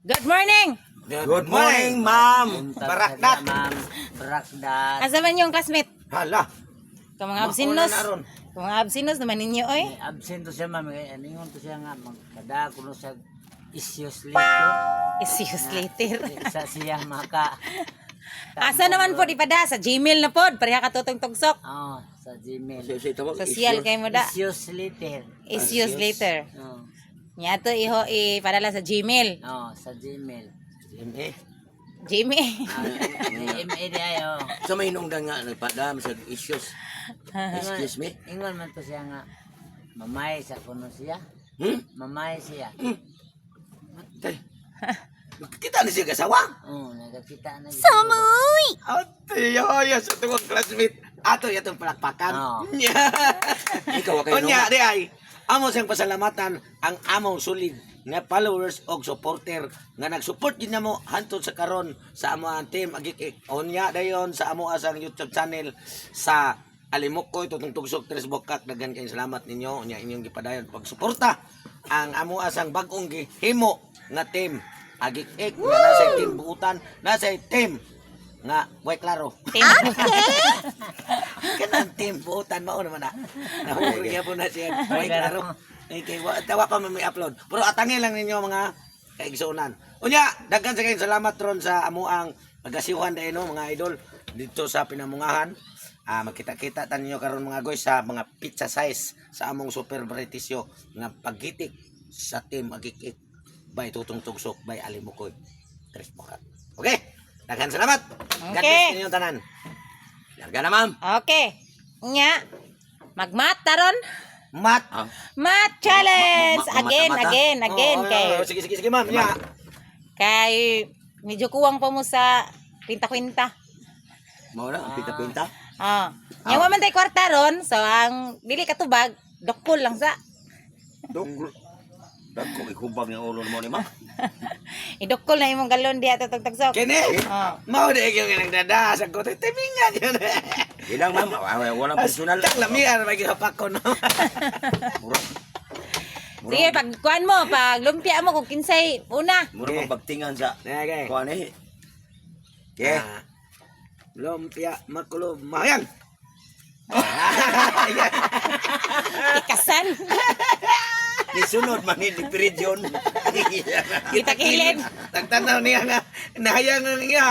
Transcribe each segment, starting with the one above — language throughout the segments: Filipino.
Good morning! Good morning, ma'am. Barakdat. Ma'am, Barakdat. Asa man yung classmate? Hala. Ka mga absinos. na ron. Ka mga absinos naman ninyo, oy. Absent to siya, ma'am. Ano yun to siya nga, magkada ko no sa issues later. Issues later. Sa siya maka. Asa naman po ipada sa Gmail na pod, pareha ka tutong tugsok. Oh, sa Gmail. Social kay mo da. Issues later. Issues later. Oh, Nya to iho ipadala sa Gmail. oh, sa Gmail. Gmail. Gmail di ayo. Sa may hinungdan nga, nagpadam sa issues. Excuse me? Ingon man to siya nga. Mamay sa kuno siya. Mamay siya. Tay. Kita na siya kasawa. Oh, nagkita na. Samoy! Ate, yoyo sa tuwang classmate. Ato yatong palakpakan. Oo. Ikaw kayo. Unya, di ay. Amo siyang pasalamatan ang among solid nga followers o supporter nga nag-support din mo hantod sa karon sa amo ang team agik unya dayon sa amo asang YouTube channel sa Alimukoy tutong tugsok Tres Bokak. Daghan kayong salamat ninyo unya inyong gipadayon pagsuporta ang amo asang bag-ong gihimo nga team agik nga nasa team buutan nasa team nga way klaro. Kanang team buutan mao naman na. Nahuri po na siya. Way klaro. Okay, tawa pa may upload. Pero atangin lang ninyo mga kaigsunan. Unya, daghan sa kayong salamat ron sa amuang pagasiuhan dahil no, mga idol dito sa Pinamungahan. Magkita-kita tan ninyo karon mga guys sa mga pizza size sa among super britisyo nga paggitik sa team agikik by Tutong Tugsok by Alimukoy. Tres Bokak. Okay? Daghan salamat. God bless ninyo tanan. Larga na ma'am. Okay. Nya magmata ron. Mat. Mat challenge again. Kay Sige ma'am. Nya. kay medyo kuwang pa mo sa pinta-kwinta. Mao na pinta-pinta. Nya wa man tay kwarta ron, so ang dili katubag, dokol lang sa. Dagko ikubag ng ulo mo ni ma'am. Idokol na imong galon diha tutong tugsok. Kini. Mao di yung nagdadasag ko timingan yun. Ilang ma'am, walang personal. Tak lamian may gihapakon. Sige, pag kuan mo, pag lumpia mo kung kinsay una. Mura pagtingan sa kuan eh. Okay. Lumpia makulo mahayang. Ikasan. Nisunod man ni Piridyon. Kita kilid. Tagtanaw niya nga nahayang nga iya.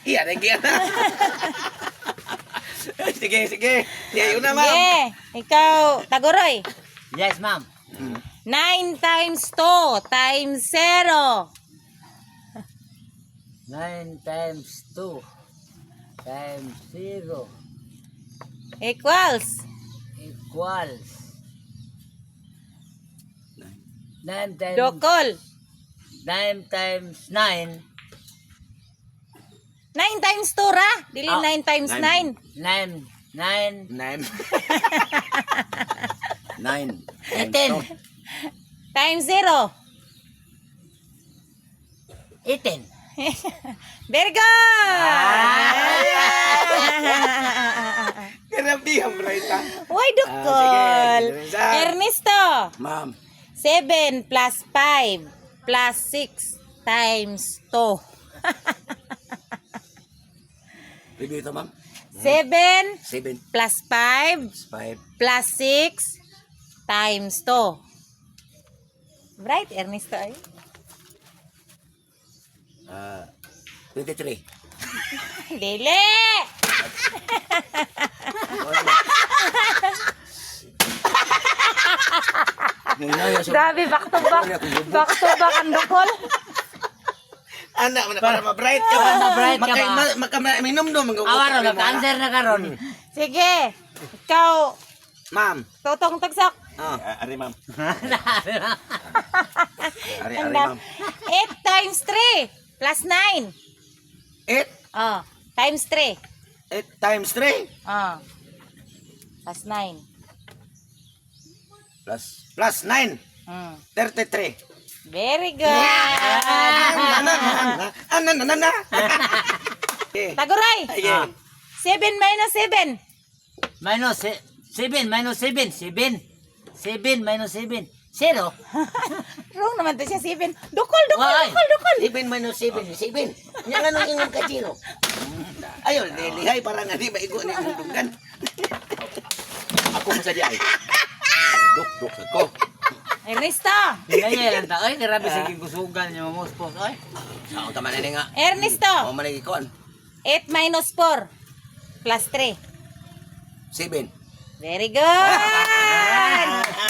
Iya na giya. Sige. Diyo na ma'am. Sige, ikaw, Tagoroy. Yes, ma'am. 9 times 2 times 0. 9 times 2 times 0 Equals. equals 9 times Dokol. 9 times 9 9 times 2 ra. Dili 9 times 9. 9 9 9. 18 Times 0. 18 Very good. Grabe ang braita. Why dokol? Sige. Ernesto. Ma'am. 7 plus 5 plus 6 times 2. Review ito ma'am. 7 7 plus 5 5 plus 6 times 2. Right, Ernesto? Ay? 23. Dili! Grabe, back to back. Back to back ang dukol. Anak, para ma-bright ka ba? Ma-bright ka ba? Makamininom do. awaro na answer na karon Sige, ikaw, Ma'am. tutong tagsok. Ari ma'am. Ari Anda. ma'am. 8 times 3 plus 9. 8. Oh, times 3. 8 times 3. Oh, plus 9. Plus 9. Mm. 33. Very good. Taguray. Ayan. 7 minus 7. minus 7 minus 7 7 7 minus 7 Zero. Wrong naman to siya, 7. Dukol, dukol, Why? dukol, dukol. 7 minus 7, 7. Nya nga nung ingon ka zero. Ayun, lihay para nga di maigo ni imong dugan. Ako mo sa di ay. Duk ako. Ernesto. Ganyan lang ta. Ay, grabe sa gigusugan niyo mo spos. Ay. Sao tama na nga. Ernesto. Mo man ikuan. 8 minus 4 plus 3. 7. Very good!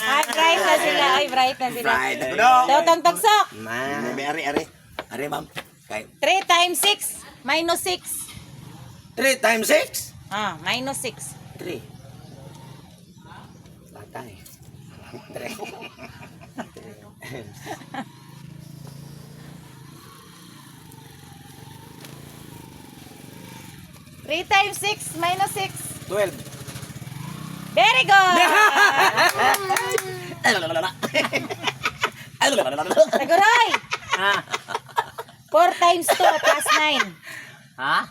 Ay, bright na sila. Ay, bright na sila. Right. No. Totong togsok. Ma, may ari. Ari ma'am. Kay 3 times 6 minus 6. 3 times 6? Ah, minus 6. 3. Patay. 3. 3 times 6 minus 6. 12. Very good! Taguroy! Ha? 4 times 2 plus 9. Ha?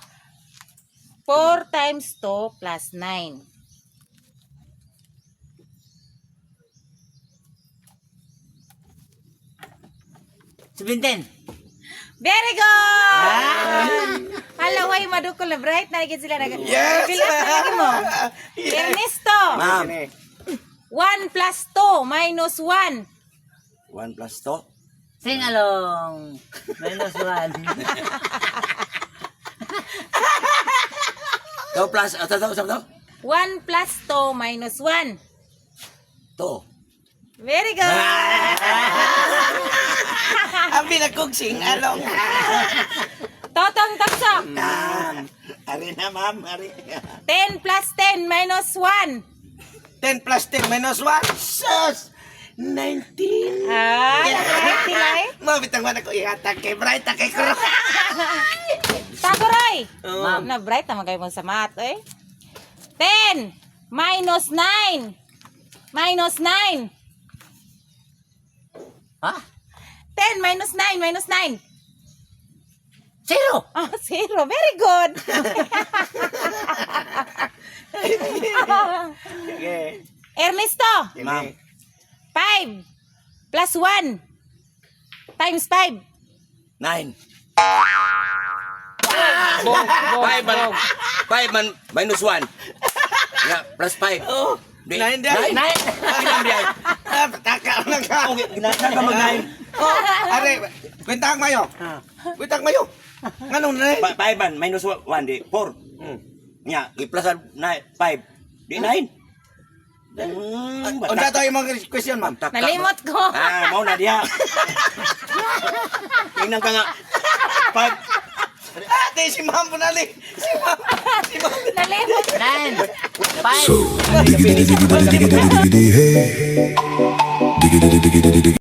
4 times 2 plus 9. Seventeen. Very good! Halaway, madukol na bright na lagi sila. Yes! Bilang na lagi mo. Ernesto! Ma'am. 1 plus 2 minus 1. 1 plus 2. Sing along. Minus one. 2 plus sa 1 plus 2 minus 1. 2. Very good! Abi na kong sing along. Totong toksok. Ari na ma'am, ari. 10 plus 10 minus 1. 10 plus 10 minus 1. Sus! 19. Ah, nag-right sila eh. Mabitang man ako ihatag kay Bright, kay Kuro. Taguroy! Ma'am. Na bright naman kayo mo sa math eh. 10 minus 9. Minus 9. Ha? 10 minus 9 minus 9. Zero. Oh, 0. Very good. Okay. Ernesto, Ma'am. 5 plus 1 times 5. 9. Bog, 5 man minus 1. Ya, plus 5. Oh, Di- 9 day. Nine. Kinam di ay. Pataka lang ka. Ginasa ka mag 9. Oh, are, kwentang mayo. Kwentang mayo. Anong na? 5 man minus 1 di 4. Nya, i-plus 5. Di 9. Unsa tayo mga question, ma'am? Nalimot ko. Ah, mau na diha. Tingnan ka nga. 5. Ate, si ma'am po nali. Si ma'am. Si ma'am. Nalimot. Nine. Five. So, diggity diggity diggity diggity diggity hey. Diggity diggity diggity.